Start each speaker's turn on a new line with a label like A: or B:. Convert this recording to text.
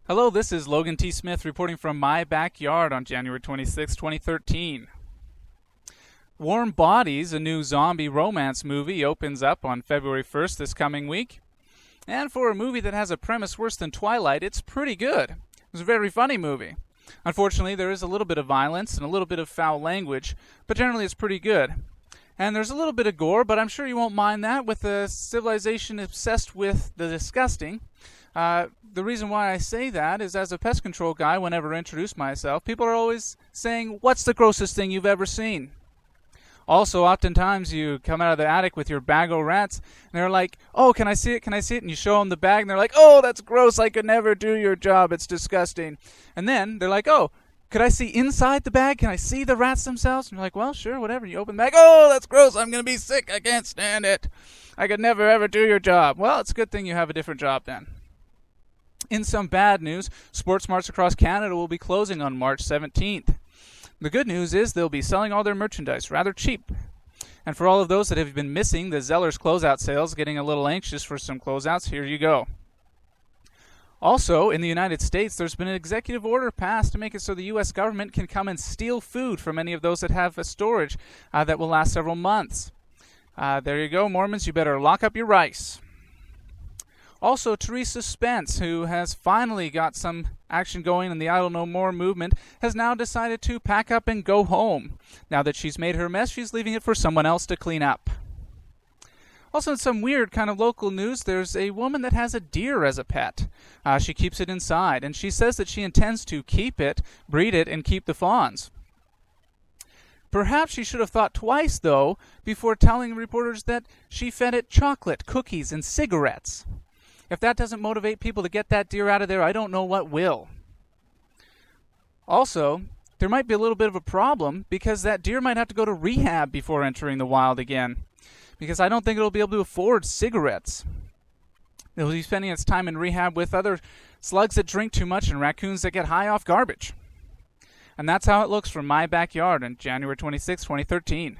A: Hello, this is Logan T. Smith reporting from my backyard on January 26, 2013. Warm Bodies, a new zombie romance movie, opens up on February 1st this coming week. And for a movie that has a premise worse than Twilight, it's pretty good. It's a very funny movie. Unfortunately, there is a little bit of violence and a little bit of foul language, but generally it's pretty good. And there's a little bit of gore, but I'm sure you won't mind that with a civilization obsessed with the disgusting. The reason why I say that is as a pest control guy, whenever I introduce myself, people are always saying, "What's the grossest thing you've ever seen?" Also, oftentimes you come out of the attic with your bag of rats, and they're like, "Oh, can I see it? Can I see it?" And you show them the bag, and they're like, "Oh, that's gross. I could never do your job. It's disgusting." And then they're like, "Oh, could I see inside the bag? Can I see the rats themselves?" And you're like, "Well, sure, whatever." You open the bag. "Oh, that's gross. I'm going to be sick. I can't stand it. I could never, ever do your job." Well, it's a good thing you have a different job then. In some bad news, sports marts across Canada will be closing on March 17th. The good news is they'll be selling all their merchandise rather cheap. And for all of those that have been missing the Zellers closeout sales, getting a little anxious for some closeouts, here you go. Also, in the United States, there's been an executive order passed to make it so the U.S. government can come and steal food from any of those that have a storage that will last several months. There you go, Mormons, you better lock up your rice. Also, Teresa Spence, who has finally got some action going in the Idle No More movement, has now decided to pack up and go home. Now that she's made her mess, she's leaving it for someone else to clean up. Also, in some weird kind of local news, there's a woman that has a deer as a pet. She keeps it inside, and she says that she intends to keep it, breed it, and keep the fawns. Perhaps she should have thought twice, though, before telling reporters that she fed it chocolate, cookies, and cigarettes. If that doesn't motivate people to get that deer out of there, I don't know what will. Also, there might be a little bit of a problem because that deer might have to go to rehab before entering the wild again. Because I don't think it'll be able to afford cigarettes. It'll be spending its time in rehab with other slugs that drink too much and raccoons that get high off garbage. And that's how it looks from my backyard on January 26, 2013.